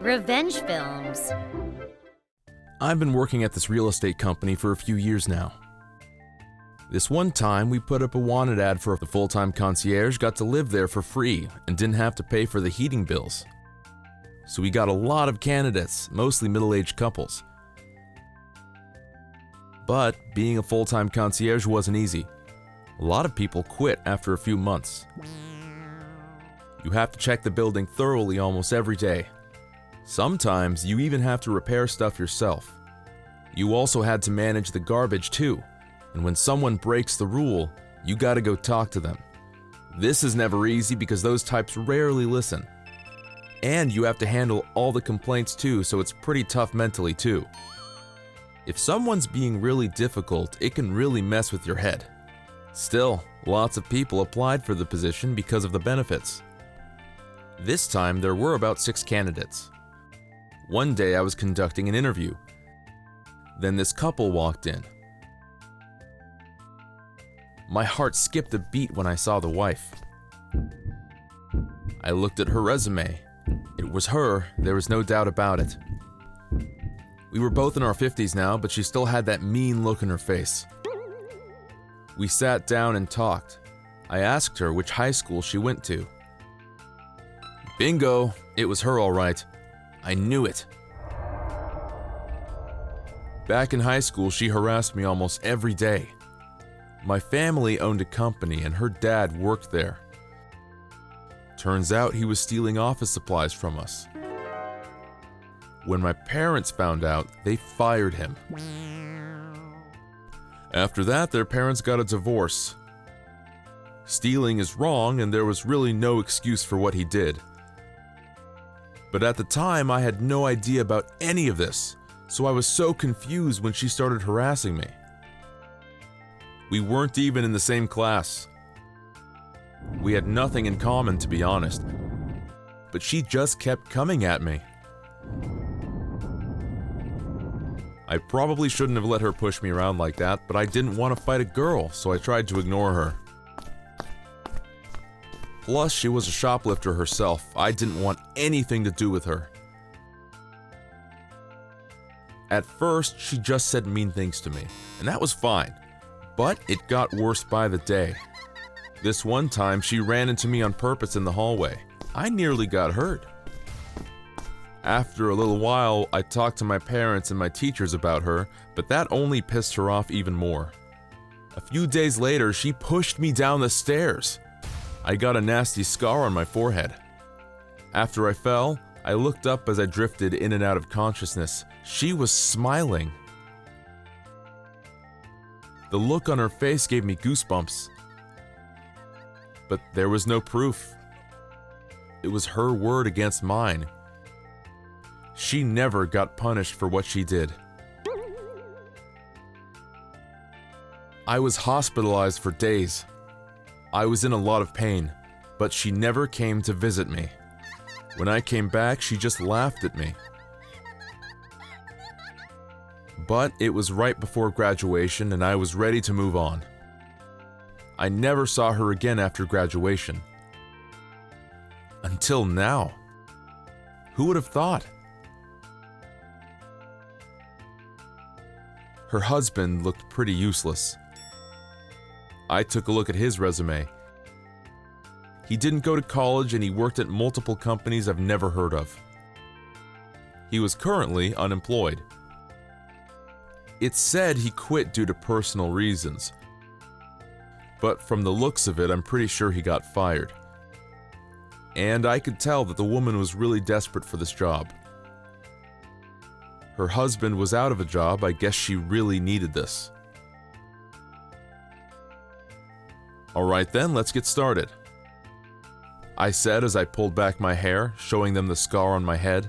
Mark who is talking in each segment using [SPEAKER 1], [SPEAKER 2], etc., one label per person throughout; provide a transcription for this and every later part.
[SPEAKER 1] Revenge films.
[SPEAKER 2] I've been working at this real estate company for a few years now. This one time, we put up a wanted ad for the full-time concierge got to live there for free and didn't have to pay for the heating bills. So we got a lot of candidates, mostly middle-aged couples. But being a full-time concierge wasn't easy. A lot of people quit after a few months. You have to check the building thoroughly almost every day. Sometimes you even have to repair stuff yourself. You also had to manage the garbage too, and when someone breaks the rule, you gotta go talk to them. This is never easy because those types rarely listen. And you have to handle all the complaints too, so it's pretty tough mentally too. If someone's being really difficult, it can really mess with your head. Still, lots of people applied for the position because of the benefits. This time, there were about 6 candidates. One day I was conducting an interview. Then this couple walked in. My heart skipped a beat when I saw the wife. I looked at her resume. It was her, there was no doubt about it. We were both in our 50s now, but she still had that mean look in her face. We sat down and talked. I asked her which high school she went to. Bingo, it was her all right. I knew it. Back in high school, she harassed me almost every day. My family owned a company and her dad worked there. Turns out he was stealing office supplies from us. When my parents found out, they fired him. After that, their parents got a divorce. Stealing is wrong and there was really no excuse for what he did. But at the time, I had no idea about any of this, so I was so confused when she started harassing me. We weren't even in the same class. We had nothing in common, to be honest, but she just kept coming at me. I probably shouldn't have let her push me around like that, but I didn't want to fight a girl, so I tried to ignore her. Plus, she was a shoplifter herself. I didn't want anything to do with her. At first, she just said mean things to me, and that was fine. But it got worse by the day. This one time, she ran into me on purpose in the hallway. I nearly got hurt. After a little while, I talked to my parents and my teachers about her, but that only pissed her off even more. A few days later, she pushed me down the stairs. I got a nasty scar on my forehead. After I fell, I looked up as I drifted in and out of consciousness. She was smiling. The look on her face gave me goosebumps. But there was no proof. It was her word against mine. She never got punished for what she did. I was hospitalized for days. I was in a lot of pain, but she never came to visit me. When I came back, she just laughed at me. But it was right before graduation and I was ready to move on. I never saw her again after graduation. Until now. Who would have thought? Her husband looked pretty useless. I took a look at his resume. He didn't go to college and he worked at multiple companies I've never heard of. He was currently unemployed. It said he quit due to personal reasons. But from the looks of it, I'm pretty sure he got fired. And I could tell that the woman was really desperate for this job. Her husband was out of a job. I guess she really needed this. Alright then, let's get started. I said as I pulled back my hair, showing them the scar on my head.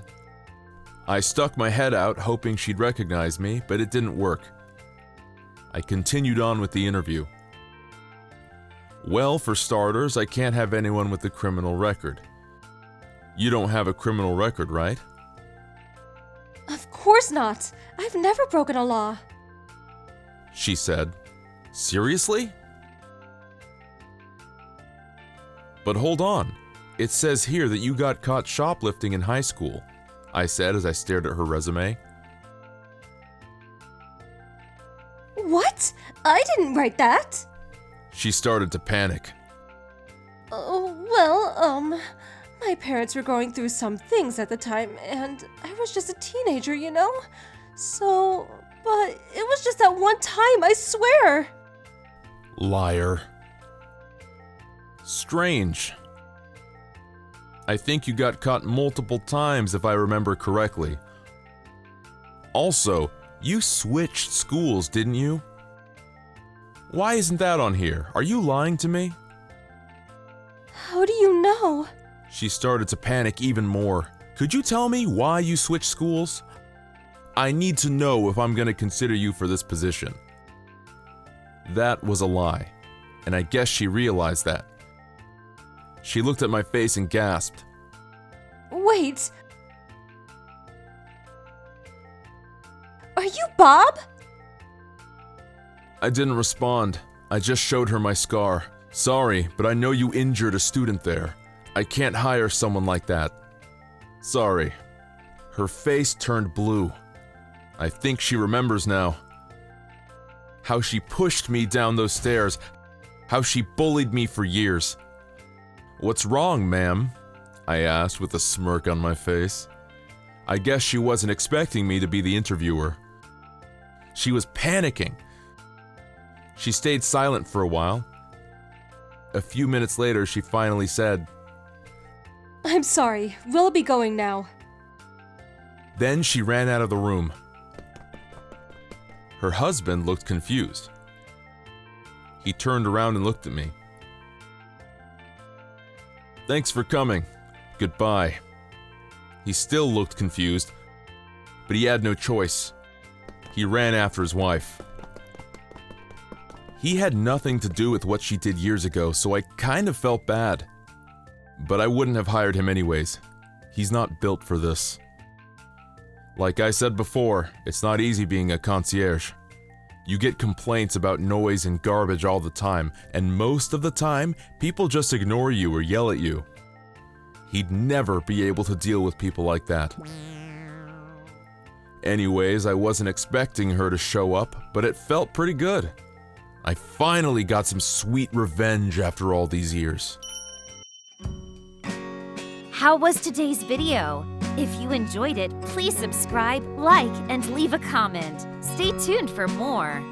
[SPEAKER 2] I stuck my head out, hoping she'd recognize me, but it didn't work. I continued on with the interview. Well, for starters, I can't have anyone with a criminal record. You don't have a criminal record, right?
[SPEAKER 3] Of course not. I've never broken a law.
[SPEAKER 2] She said. Seriously? But hold on. It says here that you got caught shoplifting in high school. I said as I stared at her resume.
[SPEAKER 3] What? I didn't write that.
[SPEAKER 2] She started to panic.
[SPEAKER 3] My parents were going through some things at the time, and I was just a teenager, you know? But it was just that one time, I swear.
[SPEAKER 2] Liar. Strange. I think you got caught multiple times if I remember correctly. Also, you switched schools, didn't you? Why isn't that on here? Are you lying to me?
[SPEAKER 3] How do you know?
[SPEAKER 2] She started to panic even more. Could you tell me why you switched schools? I need to know if I'm going to consider you for this position. That was a lie, and I guess she realized that. She looked at my face and gasped.
[SPEAKER 3] Wait. Are you Bob?
[SPEAKER 2] I didn't respond. I just showed her my scar. Sorry, but I know you injured a student there. I can't hire someone like that. Sorry. Her face turned blue. I think she remembers now. How she pushed me down those stairs. How she bullied me for years. What's wrong, ma'am? I asked with a smirk on my face. I guess she wasn't expecting me to be the interviewer. She was panicking. She stayed silent for a while. A few minutes later, she finally said,
[SPEAKER 3] I'm sorry, we'll be going now.
[SPEAKER 2] Then she ran out of the room. Her husband looked confused. He turned around and looked at me. Thanks for coming. Goodbye. He still looked confused, but he had no choice. He ran after his wife. He had nothing to do with what she did years ago, so I kind of felt bad. But I wouldn't have hired him anyways. He's not built for this. Like I said before, it's not easy being a concierge. You get complaints about noise and garbage all the time, and most of the time, people just ignore you or yell at you. He'd never be able to deal with people like that. Anyways, I wasn't expecting her to show up, but it felt pretty good. I finally got some sweet revenge after all these years.
[SPEAKER 1] How was today's video? If you enjoyed it, please subscribe, like, and leave a comment. Stay tuned for more.